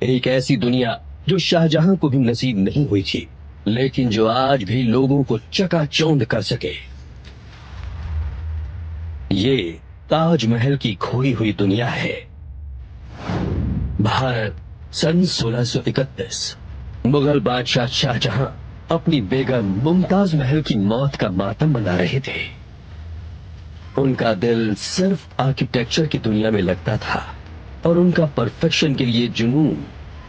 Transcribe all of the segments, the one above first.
एक ऐसी दुनिया जो शाहजहां को भी नसीब नहीं हुई थी, लेकिन जो आज भी लोगों को चकाचौंध कर सके। ये ताजमहल की खोई हुई दुनिया है। भारत, सन 1631। मुगल बादशाह शाहजहां अपनी बेगम मुमताज महल की मौत का मातम मना रहे थे। उनका दिल सिर्फ आर्किटेक्चर की दुनिया में लगता था और उनका परफेक्शन के लिए जुनून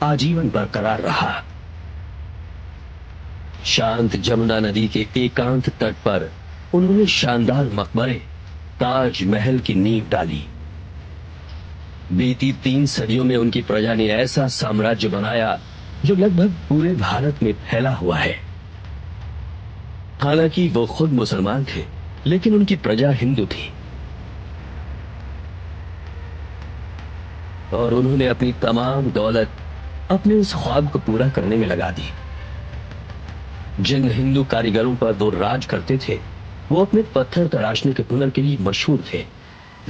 आजीवन बरकरार रहा। शांत जमुना नदी के एकांत तट पर उन्होंने शानदार मकबरे ताजमहल की नींव डाली। बीती 3 सदियों में उनकी प्रजा ने ऐसा साम्राज्य बनाया जो लगभग पूरे भारत में फैला हुआ है। हालांकि वो खुद मुसलमान थे, लेकिन उनकी प्रजा हिंदू थी और उन्होंने अपनी तमाम दौलत अपने उस ख्वाब को पूरा करने में लगा दी। जिन हिंदू कारीगरों पर वो राज करते थे, वो अपने पत्थर तराशने के हुनर के लिए मशहूर थे।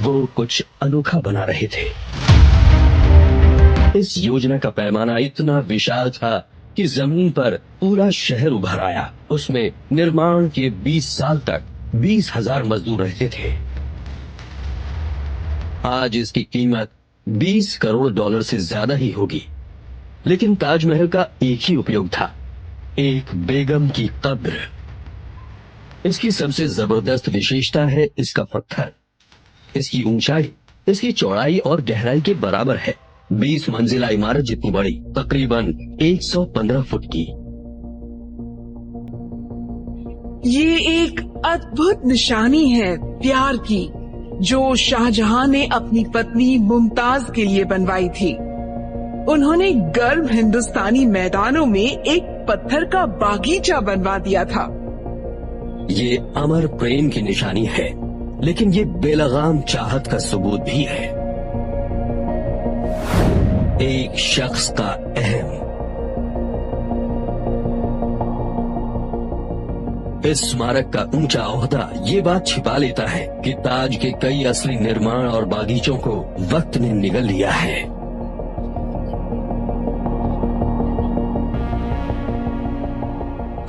वो कुछ अनोखा बना रहे थे। इस योजना का पैमाना इतना विशाल था कि जमीन पर पूरा शहर उभर आया। उसमें निर्माण के 20 साल तक 20,000 मजदूर रहते थे। आज इसकी कीमत 20 करोड़ डॉलर से ज्यादा ही होगी, लेकिन ताजमहल का एक ही उपयोग था, एक बेगम की कब्र। इसकी सबसे जबरदस्त विशेषता है इसका पत्थर। इसकी ऊंचाई इसकी चौड़ाई और गहराई के बराबर है। 20 मंजिला इमारत जितनी बड़ी, तकरीबन 115 फुट की। ये एक अद्भुत निशानी है प्यार की, जो शाहजहां ने अपनी पत्नी मुमताज के लिए बनवाई थी। उन्होंने गर्म हिंदुस्तानी मैदानों में एक पत्थर का बागीचा बनवा दिया था। ये अमर प्रेम की निशानी है, लेकिन ये बेलगाम चाहत का सबूत भी है। एक शख्स का अहम। इस स्मारक का ऊंचा ओहदा ये बात छिपा लेता है कि ताज के कई असली निर्माण और बागीचों को वक्त ने निगल लिया है।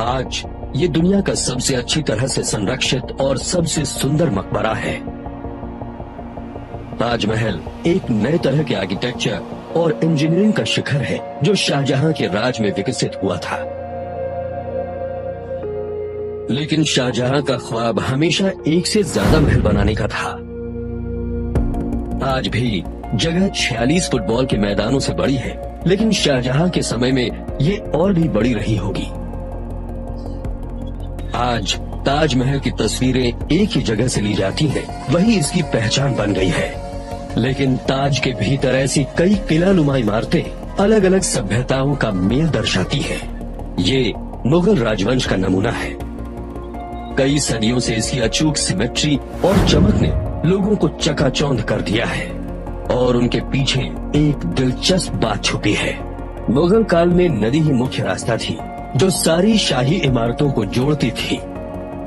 आज ये दुनिया का सबसे अच्छी तरह से संरक्षित और सबसे सुंदर मकबरा है। ताजमहल एक नए तरह के आर्किटेक्चर और इंजीनियरिंग का शिखर है जो शाहजहां के राज में विकसित हुआ था। लेकिन शाहजहां का ख्वाब हमेशा एक से ज्यादा महल बनाने का था। आज भी जगह 46 फुटबॉल के मैदानों से बड़ी है, लेकिन शाहजहां के समय में ये और भी बड़ी रही होगी। आज ताजमहल की तस्वीरें एक ही जगह से ली जाती हैं, वही इसकी पहचान बन गई है। लेकिन ताज के भीतर ऐसी कई किलानुमा इमारतें अलग अलग सभ्यताओं का मेल दर्शाती है। ये मुगल राजवंश का नमूना है। कई सदियों से इसकी अचूक सिमेट्री और चमक ने लोगों को चकाचौंध कर दिया है, और उनके पीछे एक दिलचस्प बात छुपी है। मुगल काल में नदी ही मुख्य रास्ता थी जो सारी शाही इमारतों को जोड़ती थी,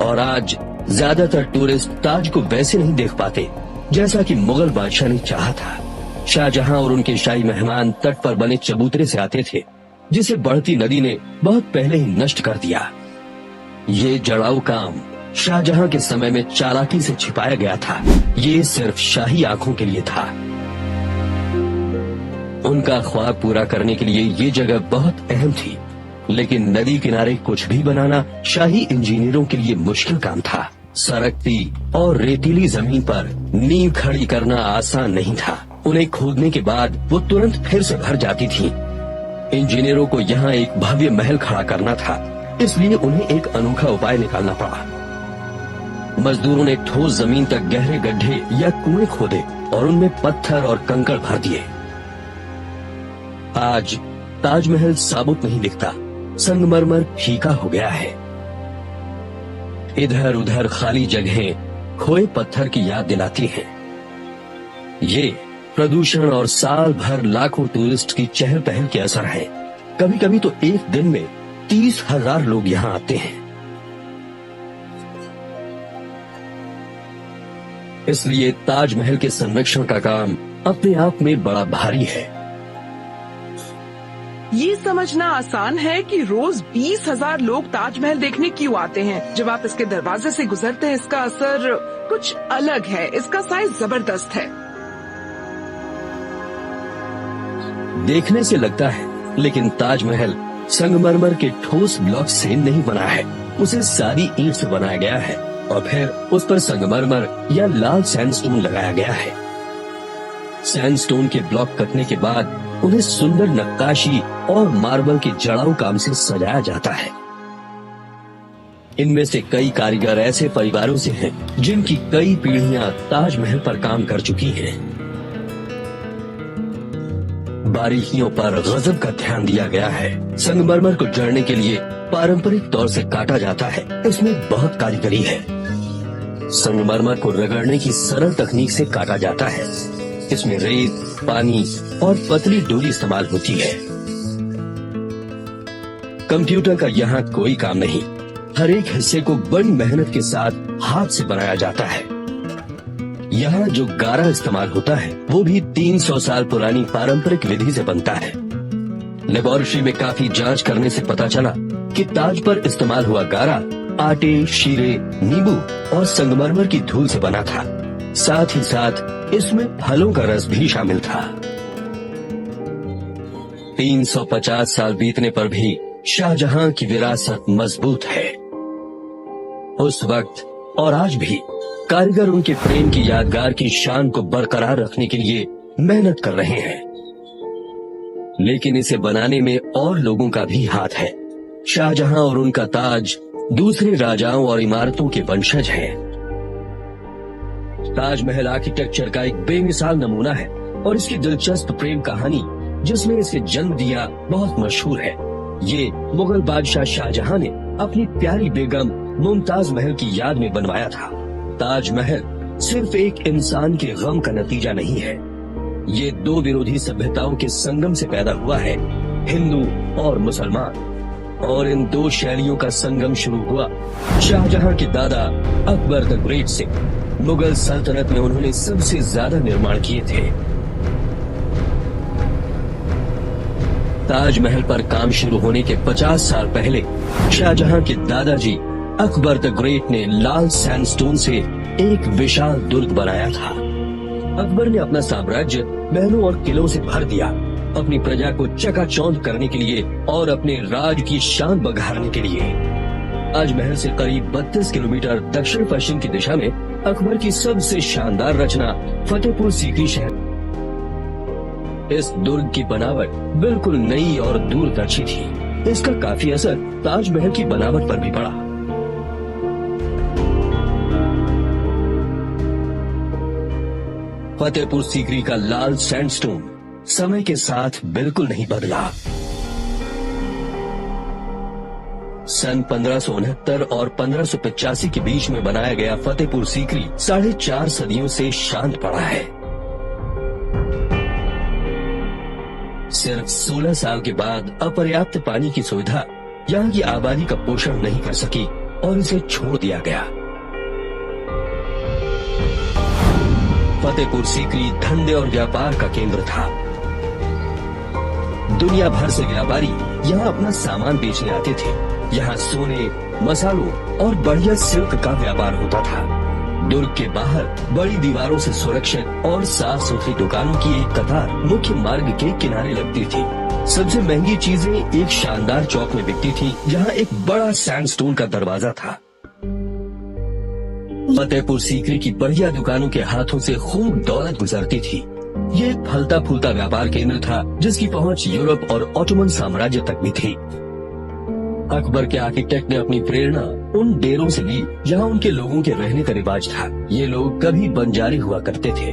और आज ज्यादातर टूरिस्ट ताज को वैसे नहीं देख पाते जैसा कि मुगल बादशाह ने चाहा था। शाहजहां और उनके शाही मेहमान तट पर बने चबूतरे से आते थे, जिसे बढ़ती नदी ने बहुत पहले ही नष्ट कर दिया। ये जड़ाऊ काम शाहजहां के समय में चालाकी से छिपाया गया था। ये सिर्फ शाही आंखों के लिए था। उनका ख्वाब पूरा करने के लिए ये जगह बहुत अहम थी, लेकिन नदी किनारे कुछ भी बनाना शाही इंजीनियरों के लिए मुश्किल काम था। सरकती और रेतीली जमीन पर नींव खड़ी करना आसान नहीं था। उन्हें खोदने के बाद वो तुरंत फिर से भर जाती थी। इंजीनियरों को यहाँ एक भव्य महल खड़ा करना था, इसलिए उन्हें एक अनोखा उपाय निकालना पड़ा। मजदूरों ने ठोस जमीन तक गहरे गड्ढे या कुएं खोदे और उनमें पत्थर और कंकड़ भर दिए। आज ताजमहल साबुत नहीं दिखता, संगमरमर फीका हो गया है। इधर उधर खाली जगहें खोए पत्थर की याद दिलाती हैं। ये प्रदूषण और साल भर लाखों टूरिस्ट की चहल पहल के असर है। कभी कभी तो एक दिन में 30,000 लोग यहाँ आते हैं। इसलिए ताजमहल के संरक्षण का काम अपने आप में बड़ा भारी है। ये समझना आसान है कि रोज 20,000 लोग ताजमहल देखने क्यों आते हैं। जब आप इसके दरवाजे से गुजरते हैं, इसका असर कुछ अलग है। इसका साइज जबरदस्त है। देखने से लगता है, लेकिन ताजमहल संगमरमर के ठोस ब्लॉक से नहीं बना है। उसे सारी ईंट से बनाया गया है और फिर उस पर संगमरमर या लाल सैंडस्टोन लगाया गया है। सैंडस्टोन के ब्लॉक कटने के बाद उन्हें सुंदर नक्काशी और मार्बल के जड़ाऊ काम से सजाया जाता है। इनमें से कई कारीगर ऐसे परिवारों से हैं जिनकी कई पीढ़ियां ताजमहल पर काम कर चुकी हैं। बारीकियों पर गजब का ध्यान दिया गया है। संगमरमर को जड़ने के लिए पारंपरिक तौर से काटा जाता है। इसमें बहुत कारीगरी है। संगमरमर को रगड़ने की सरल तकनीक से काटा जाता है। इसमें रेत, पानी और पतली डोरी इस्तेमाल होती है। कंप्यूटर का यहाँ कोई काम नहीं। हर एक हिस्से को बड़ी मेहनत के साथ हाथ से बनाया जाता है। यहाँ जो गारा इस्तेमाल होता है वो भी 300 साल पुरानी पारंपरिक विधि से बनता है। लेबोरेटरी में काफी जांच करने से पता चला कि ताज पर इस्तेमाल हुआ गारा आटे, शीरे, नींबू और संगमरमर की धूल से बना था। साथ ही साथ इसमें फलों का रस भी शामिल था। 350 साल बीतने पर भी शाहजहां की विरासत मजबूत है। उस वक्त और आज भी कारीगर उनके प्रेम की यादगार की शान को बरकरार रखने के लिए मेहनत कर रहे हैं। लेकिन इसे बनाने में और लोगों का भी हाथ है। शाहजहां और उनका ताज दूसरे राजाओं और इमारतों के वंशज हैं। ताजमहल आर्किटेक्चर का एक बेमिसाल नमूना है और इसकी दिलचस्प प्रेम कहानी जिसमें इसे जन्म दिया बहुत मशहूर है। ये मुगल बादशाह शाहजहां ने अपनी प्यारी बेगम मुमताज महल की याद में बनवाया था। ताजमहल सिर्फ एक इंसान के गम का नतीजा नहीं है। ये दो विरोधी सभ्यताओं के संगम से पैदा हुआ है, हिंदू और मुसलमान। और इन दो शैलियों का संगम शुरू हुआ शाहजहां के दादा अकबर द ग्रेट से। मुगल सल्तनत में उन्होंने सबसे ज्यादा निर्माण किए थे। ताजमहल पर काम शुरू होने के 50 साल पहले शाहजहां के दादाजी अकबर द ग्रेट ने लाल सैंडस्टोन से एक विशाल दुर्ग बनाया था। अकबर ने अपना साम्राज्य महलों और किलों से भर दिया, अपनी प्रजा को चकाचौंध करने के लिए और अपने राज की शान बघारने के लिए। ताजमहल से करीब 32 किलोमीटर दक्षिण पश्चिम की दिशा में अकबर की सबसे शानदार रचना फतेहपुर सीकरी शहर। इस दुर्ग की बनावट बिल्कुल नई और दूरदर्शी थी। इसका काफी असर ताजमहल की बनावट पर भी पड़ा। फतेहपुर सीकरी का लाल सैंडस्टोन समय के साथ बिल्कुल नहीं बदला। सन 1569 और 1585 के बीच में बनाया गया फतेहपुर सीकरी 4.5 सदियों से शांत पड़ा है। सिर्फ 16 साल के बाद अपर्याप्त पानी की सुविधा यहाँ की आबादी का पोषण नहीं कर सकी और इसे छोड़ दिया गया। फतेहपुर सीकरी धंधे और व्यापार का केंद्र था। दुनिया भर से व्यापारी यहाँ अपना सामान बेचने आते थे। यहाँ सोने, मसालों और बढ़िया सिल्क का व्यापार होता था। दुर्ग के बाहर बड़ी दीवारों से सुरक्षित और साफ सुथरी दुकानों की एक कतार मुख्य मार्ग के किनारे लगती थी। सबसे महंगी चीजें एक शानदार चौक में बिकती थी, जहाँ एक बड़ा सैंडस्टोन का दरवाजा था। फतेहपुर सीकरी की बढ़िया दुकानों के हाथों से खूब दौलत गुजरती थी। ये एक फलता फूलता व्यापार केंद्र था जिसकी पहुंच यूरोप और ऑटोमन साम्राज्य तक भी थी। अकबर के आर्किटेक्ट ने अपनी प्रेरणा उन डेरों से ली जहां उनके लोगों के रहने का रिवाज था। ये लोग कभी बंजारे हुआ करते थे।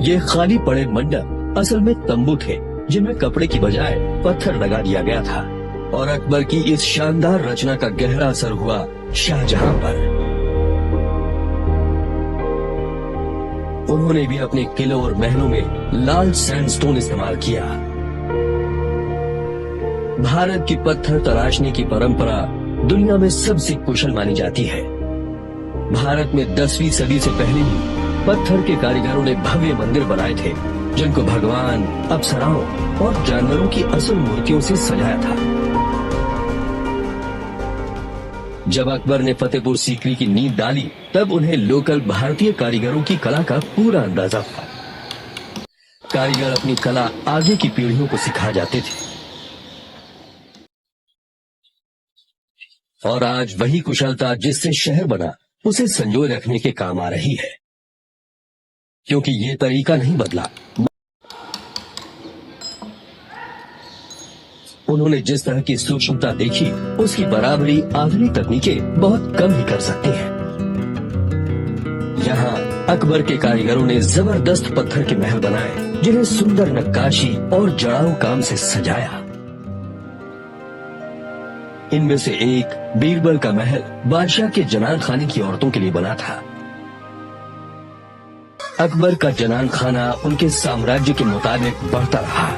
ये खाली पड़े मंडप असल में तंबू थे जिनमें कपड़े की बजाय पत्थर लगा दिया गया था। और अकबर की इस शानदार रचना का गहरा असर हुआ शाहजहां पर। उन्होंने भी अपने किलों और महलों में लाल सैंडस्टोन इस्तेमाल किया। भारत की पत्थर तराशने की परंपरा दुनिया में सबसे कुशल मानी जाती है। भारत में 10वीं सदी से पहले ही पत्थर के कारीगरों ने भव्य मंदिर बनाए थे। जिनको भगवान, अप्सराओं और जानवरों की असल मूर्तियों से सजाया था। जब अकबर ने फतेहपुर सीकरी की नींव डाली, तब उन्हें लोकल भारतीय कारीगरों की कला का पूरा अंदाजा था। कारीगर अपनी कला आगे की पीढ़ियों को सिखा जाते थे और आज वही कुशलता जिससे शहर बना, उसे संजोए रखने के काम आ रही है, क्योंकि ये तरीका नहीं बदला। उन्होंने जिस तरह की सूक्ष्मता देखी, उसकी बराबरी आधुनिक तकनीकें बहुत कम ही कर सकती हैं। यहाँ अकबर के कारीगरों ने जबरदस्त पत्थर के महल बनाए, जिन्हें सुंदर नक्काशी और जड़ाऊ काम से सजाया। इनमें से एक बीरबल का महल बादशाह के जनान खाने की औरतों के लिए बना था। अकबर का जनान खाना उनके साम्राज्य के मुताबिक बढ़ता रहा।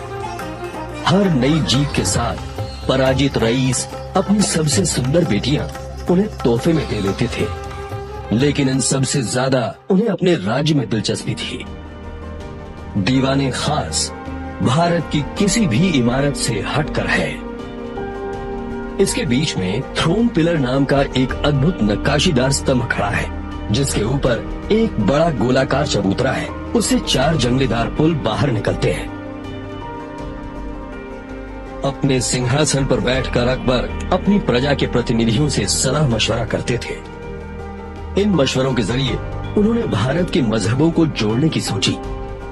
हर नई जीत के साथ पराजित रईस अपनी सबसे सुंदर बेटियां उन्हें तोहफे में दे देते थे, लेकिन इन सबसे ज्यादा उन्हें अपने राज्य में दिलचस्पी थी। दीवाने खास भारत की किसी भी इमारत से हटकर है। इसके बीच में थ्रोन पिलर नाम का एक अद्भुत नक्काशीदार स्तंभ खड़ा है, जिसके ऊपर एक बड़ा गोलाकार चबूतरा है। उससे 4 जंगलीदार पुल बाहर निकलते हैं। अपने सिंहासन पर बैठकर अकबर अपनी प्रजा के प्रतिनिधियों से सलाह मशवरा करते थे। इन मशवरों के जरिए उन्होंने भारत के मजहबों को जोड़ने की सोची।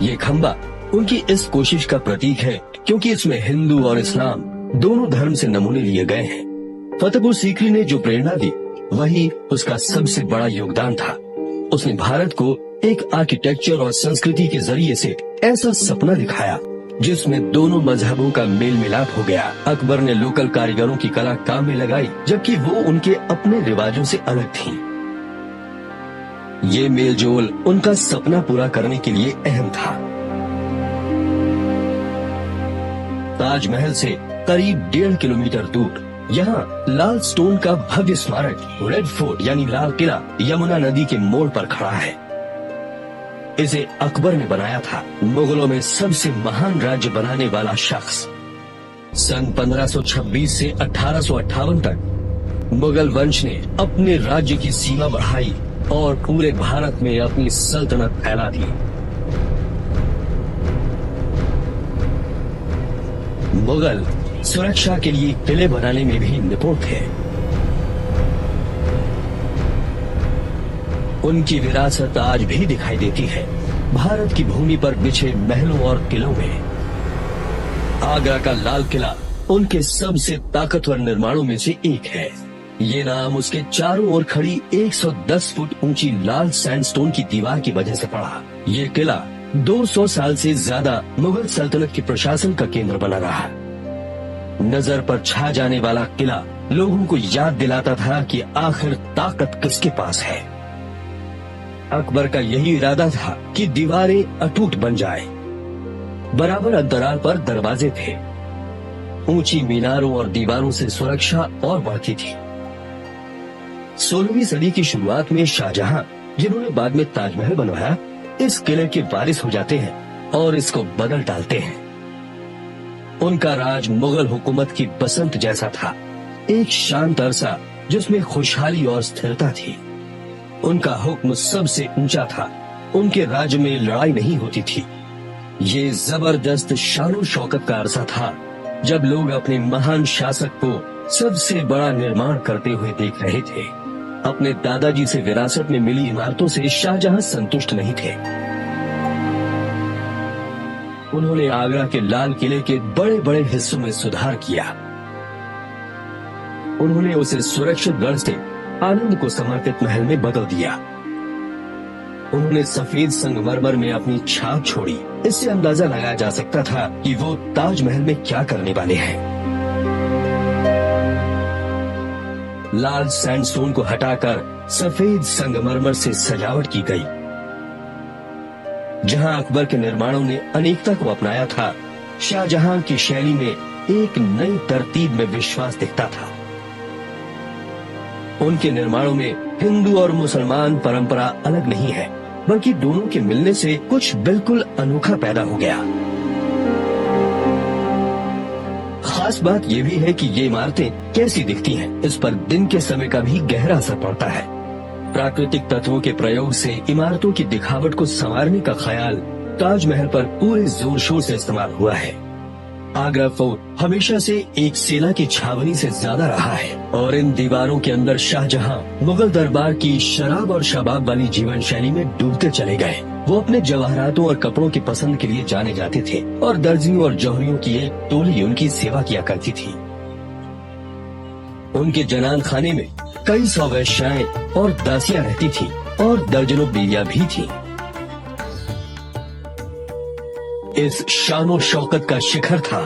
ये खंबा उनकी इस कोशिश का प्रतीक है, क्योंकि इसमें हिंदू और इस्लाम दोनों धर्म से नमूने लिए गए हैं। फतेहपुर सीकरी ने जो प्रेरणा दी, वही उसका सबसे बड़ा योगदान था। उसने भारत को एक आर्किटेक्चर और संस्कृति के जरिए से ऐसा सपना दिखाया जिसमें दोनों मजहबों का मेल मिलाप हो गया। अकबर ने लोकल कारीगरों की कला काम में लगाई, जबकि वो उनके अपने रिवाजों से अलग थी। ये मेलजोल उनका सपना पूरा करने के लिए अहम था। ताजमहल से करीब 1.5 किलोमीटर दूर यहाँ लाल स्टोन का भव्य स्मारक रेड फोर्ट यानी लाल किला यमुना नदी के मोड़ पर खड़ा है। इसे अकबर ने बनाया था, मुगलों में सबसे महान राज्य बनाने वाला शख्स। सन 1526 से 1858 तक मुगल वंश ने अपने राज्य की सीमा बढ़ाई और पूरे भारत में अपनी सल्तनत फैला दी। मुगल सुरक्षा के लिए किले बनाने में भी निपुण थे। उनकी विरासत आज भी दिखाई देती है भारत की भूमि पर बिछे महलों और किलों में। आगरा का लाल किला उनके सबसे ताकतवर निर्माणों में से एक है। ये नाम उसके चारों ओर खड़ी 110 फुट ऊंची लाल सैंडस्टोन की दीवार की वजह से पड़ा। ये किला 200 साल से ज्यादा मुगल सल्तनत के प्रशासन का केंद्र बना रहा। नजर पर छा जाने वाला किला लोगों को याद दिलाता था कि आखिर ताकत किसके पास है। अकबर का यही इरादा था कि दीवारें अटूट बन जाए। बराबर अंतराल पर दरवाजे थे। ऊंची मीनारों और दीवारों से सुरक्षा और बढ़ती थी। 16वीं सदी की शुरुआत में शाहजहां, जिन्होंने बाद में ताजमहल बनवाया, इस किले के वारिस हो जाते हैं और इसको बदल डालते हैं। उनका राज मुगल हुकूमत की बसंत जैसा था, एक शांत अरसा जिसमें खुशहाली और स्थिरता थी। उनका हुक्म सबसे ऊंचा था। उनके राज्य में लड़ाई नहीं होती थी। ये जबरदस्त शानो शौकत का अरसा था, जब लोग अपने महान शासक को सबसे बड़ा निर्माण करते हुए देख रहे थे। अपने दादाजी से विरासत में मिली इमारतों से शाहजहां संतुष्ट नहीं थे। उन्होंने आगरा के लाल किले के बड़े बड़े हिस्सों में सुधार किया। उन्होंने उसे सुरक्षित गढ़ से आनंद को समर्पित महल में बदल दिया। उन्होंने सफेद संगमरमर में अपनी छाप छोड़ी। इससे अंदाजा लगाया जा सकता था कि वो ताजमहल में क्या करने वाले हैं। लाल सैंडस्टोन को हटाकर सफेद संगमरमर से सजावट की गई। जहां अकबर के निर्माणों ने अनेकता को अपनाया था, शाहजहां की शैली में एक नई तरतीब में विश्वास दिखता था। उनके निर्माणों में हिंदू और मुसलमान परंपरा अलग नहीं है। बल्कि दोनों के मिलने से कुछ बिल्कुल अनोखा पैदा हो गया। खास बात यह भी है कि ये इमारतें कैसी दिखती हैं, इस पर दिन के समय का भी गहरा असर पड़ता है। प्राकृतिक तत्वों के प्रयोग से इमारतों की दिखावट को संवारने का ख्याल ताजमहल पर पूरे जोर शोर से इस्तेमाल हुआ है। आगरा फोर्ट हमेशा से एक सेना की छावनी से ज्यादा रहा है और इन दीवारों के अंदर शाहजहां मुगल दरबार की शराब और शबाब वाली जीवन शैली में डूबते चले गए। वो अपने जवाहरातों और कपड़ों की पसंद के लिए जाने जाते थे और दर्जियों और जौहरियों की एक टोली उनकी सेवा किया करती थी। उनके जनान खाने में कई सौ वेश्याएं और दासियां रहती थी और दर्जनों बीवियां भी थी। इस शानो शौकत का शिखर था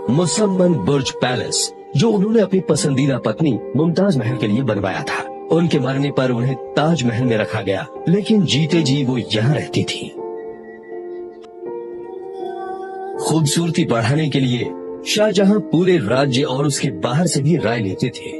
मुसम्मन बुर्ज पैलेस, जो उन्होंने अपनी पसंदीदा पत्नी मुमताज महल के लिए बनवाया था। उनके मरने पर उन्हें ताजमहल में रखा गया, लेकिन जीते जी वो यहाँ रहती थी। खूबसूरती बढ़ाने के लिए शाहजहां पूरे राज्य और उसके बाहर से भी राय लेते थे।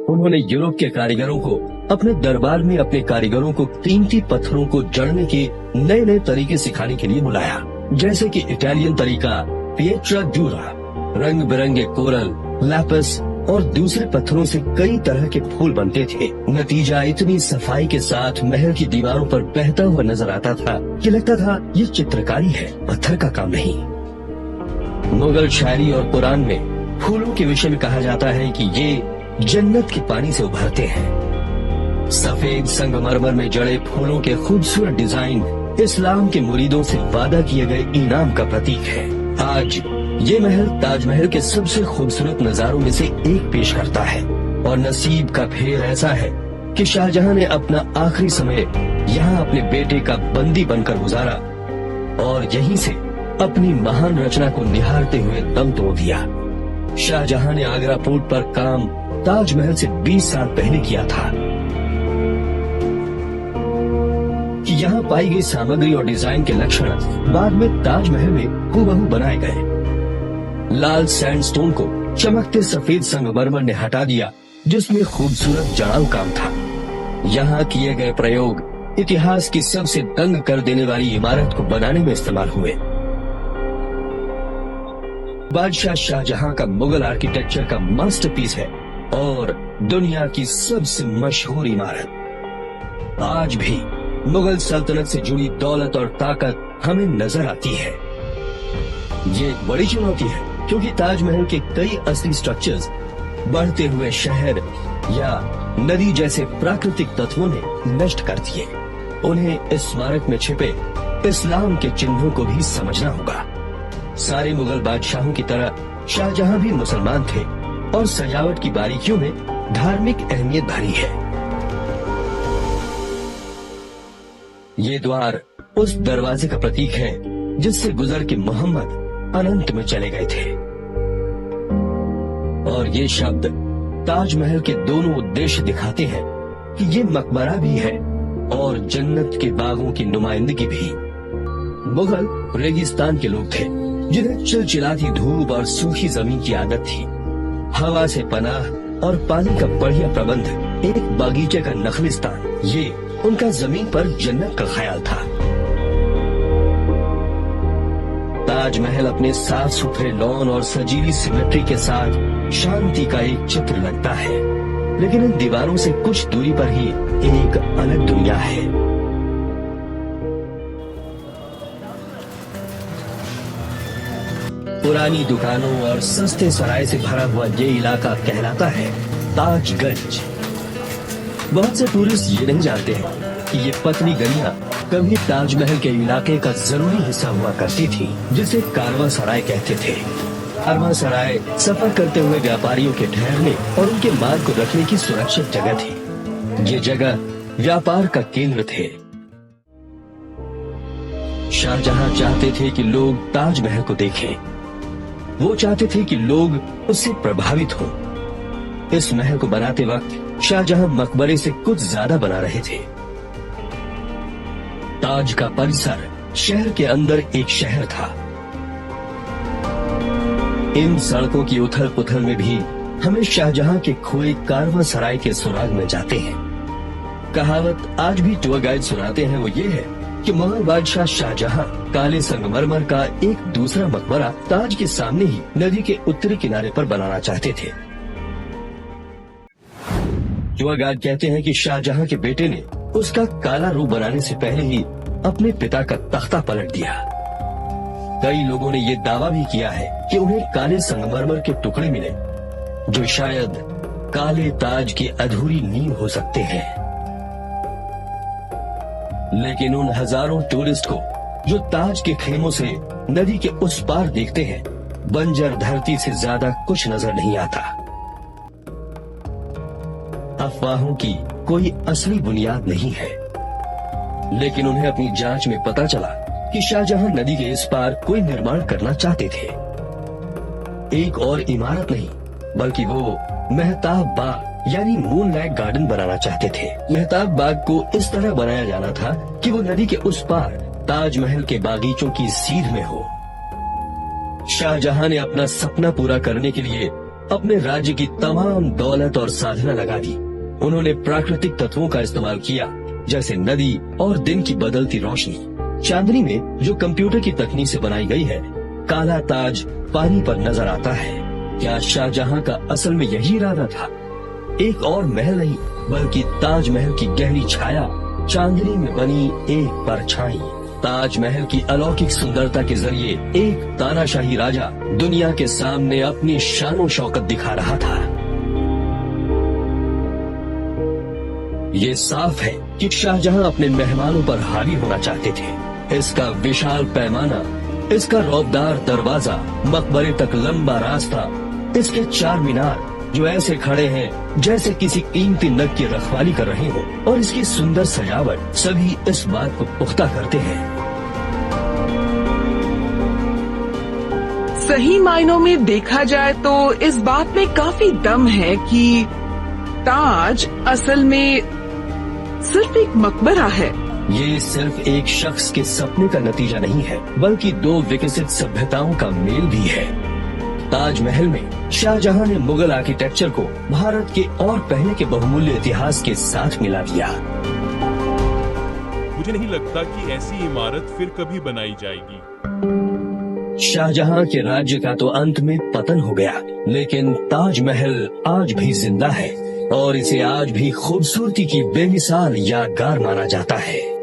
उन्होंने यूरोप के कारीगरों को अपने दरबार में अपने कारीगरों को कीमती पत्थरों को जड़ने के नए नए तरीके सिखाने के लिए बुलाया, जैसे कि इटालियन तरीका पिएट्रा ड्यूरा, रंग बिरंगे कोरल, लैपिस और दूसरे पत्थरों से कई तरह के फूल बनते थे। नतीजा इतनी सफाई के साथ महल की दीवारों पर बहता हुआ नजर आता था कि लगता था ये चित्रकारी है, पत्थर का काम नहीं। मुगल शायरी और कुरान में फूलों के विषय में कहा जाता है कि ये जन्नत के पानी से उभरते हैं। सफेद संगमरमर में जड़े फूलों के खूबसूरत डिजाइन इस्लाम के मुरीदों से वादा किए गए इनाम का प्रतीक है। आज ये महल ताजमहल के सबसे खूबसूरत नजारों में से एक पेश करता है और नसीब का फेर ऐसा है कि शाहजहां ने अपना आखिरी समय यहाँ अपने बेटे का बंदी बनकर गुजारा और यहीं से अपनी महान रचना को निहारते हुए दम तोड़ दिया। शाहजहां ने आगरा फोर्ट पर काम ताजमहल से 20 साल पहले किया था कि यहाँ पाई गई सामग्री और डिजाइन के लक्षण बाद में ताजमहल में हूबहू बनाए गए। लाल सैंडस्टोन को चमकते सफेद संगमरमर ने हटा दिया, जिसमें खूबसूरत जड़ाऊ काम था। यहाँ किए गए प्रयोग इतिहास की सबसे दंग कर देने वाली इमारत को बनाने में इस्तेमाल हुए। बादशाह शाहजहां का मुगल आर्किटेक्चर का मास्टरपीस है और दुनिया की सबसे मशहूर इमारत। आज भी मुगल सल्तनत से जुड़ी दौलत और ताकत हमें नजर आती है। ये एक बड़ी चुनौती है क्योंकि ताजमहल के कई असली स्ट्रक्चर्स बढ़ते हुए शहर या नदी जैसे प्राकृतिक तत्वों ने नष्ट कर दिए। उन्हें इस स्मारक में छिपे इस्लाम के चिन्हों को भी समझना होगा। सारे मुगल बादशाहों की तरह शाहजहां भी मुसलमान थे और सजावट की बारीकियों में धार्मिक अहमियत भरी है। ये द्वार उस दरवाजे का प्रतीक है जिससे गुजर के मोहम्मद अनंत में चले गए थे और ये शब्द ताजमहल के दोनों उद्देश्य दिखाते हैं कि ये मकबरा भी है और जन्नत के बागों की नुमाइंदगी भी। मुगल रेगिस्तान के लोग थे जिन्हें चिलचिलाती धूप और सूखी जमीन की आदत थी। हवा से पनाह और पानी का बढ़िया प्रबंध, एक बागीचे का नखलिस्तान, ये उनका जमीन पर जन्नत का ख्याल था। ताजमहल अपने साफ सुथरे लॉन और सजीली सिमेट्री के साथ शांति का एक चित्र लगता है, लेकिन इन दीवारों से कुछ दूरी पर ही एक अलग दुनिया है। पुरानी दुकानों और सस्ते सराय से भरा हुआ ये इलाका कहलाता है ताजगंज। बहुत से टूरिस्ट ये नहीं जानते हैं कि ये पतली गलियां कभी ताजमहल के इलाके का जरूरी हिस्सा हुआ करती थी, जिसे कारवां सराय कहते थे। कारवां सराय सफर करते हुए व्यापारियों के ठहरने और उनके माल को रखने की सुरक्षित जगह थी। ये जगह व्यापार का केंद्र थे। शाहजहां चाहते थे कि लोग ताजमहल को देखें। वो चाहते थे कि लोग उससे प्रभावित हों। इस महल को बनाते वक्त शाहजहां मकबरे से कुछ ज्यादा बना रहे थे। ताज का परिसर शहर के अंदर एक शहर था। इन सड़कों की उथल पुथल में भी हमें शाहजहां के खोए कारवां सराय के सुराग में जाते हैं। कहावत आज भी टूर गाइड सुनाते हैं वो ये है कि मुगल बादशाह शाहजहां काले संगमरमर का एक दूसरा मकबरा ताज के सामने ही नदी के उत्तरी किनारे पर बनाना चाहते थे। टूर गाइड कहते हैं कि शाहजहां के बेटे ने उसका काला रूप बनाने से पहले ही अपने पिता का तख्ता पलट दिया। कई लोगों ने ये दावा भी किया है कि उन्हें काले संगमरमर के टुकड़े मिले जो शायद काले ताज की अधूरी नींव हो सकते हैं। लेकिन उन हजारों टूरिस्ट को जो ताज के खेमों से नदी के उस पार देखते हैं, बंजर धरती से ज्यादा कुछ नजर नहीं आता। अफवाहों की कोई असली बुनियाद नहीं है, लेकिन उन्हें अपनी जांच में पता चला कि शाहजहां नदी के इस पार कोई निर्माण करना चाहते थे। एक और इमारत नहीं, बल्कि वो मेहताब बाग यानी मूनलाइट गार्डन बनाना चाहते थे। मेहताब बाग को इस तरह बनाया जाना था कि वो नदी के उस पार ताजमहल के बागीचों की सीध में हो। शाहजहां ने अपना सपना पूरा करने के लिए अपने राज्य की तमाम दौलत और साधना लगा दी। उन्होंने प्राकृतिक तत्वों का इस्तेमाल किया, जैसे नदी और दिन की बदलती रोशनी। चांदनी में जो कंप्यूटर की तकनीक से बनाई गई है, काला ताज पानी पर नजर आता है। क्या शाहजहां का असल में यही इरादा था? एक और महल नहीं, बल्कि ताजमहल की गहरी छाया, चांदनी में बनी एक परछाई। ताजमहल की अलौकिक सुंदरता के जरिए एक तानाशाही राजा दुनिया के सामने अपनी शान शौकत दिखा रहा था। ये साफ है कि शाहजहां अपने मेहमानों पर हावी होना चाहते थे। इसका विशाल पैमाना, इसका रौबदार दरवाजा, मकबरे तक लंबा रास्ता, इसके 4 मीनार जो ऐसे खड़े हैं जैसे किसी कीमती नग की रखवाली कर रहे हो, और इसकी सुंदर सजावट सभी इस बात को पुख्ता करते हैं। सही मायनों में देखा जाए तो इस बात में काफी दम है कि ताज असल में सिर्फ एक मकबरा है। ये सिर्फ एक शख्स के सपने का नतीजा नहीं है, बल्कि 2 विकसित सभ्यताओं का मेल भी है। ताजमहल में शाहजहां ने मुगल आर्किटेक्चर को भारत के और पहले के बहुमूल्य इतिहास के साथ मिला दिया। मुझे नहीं लगता कि ऐसी इमारत फिर कभी बनाई जाएगी। शाहजहां के राज्य का तो अंत में पतन हो गया, लेकिन ताजमहल आज भी जिंदा है और इसे आज भी खूबसूरती की बेमिसाल यादगार माना जाता है।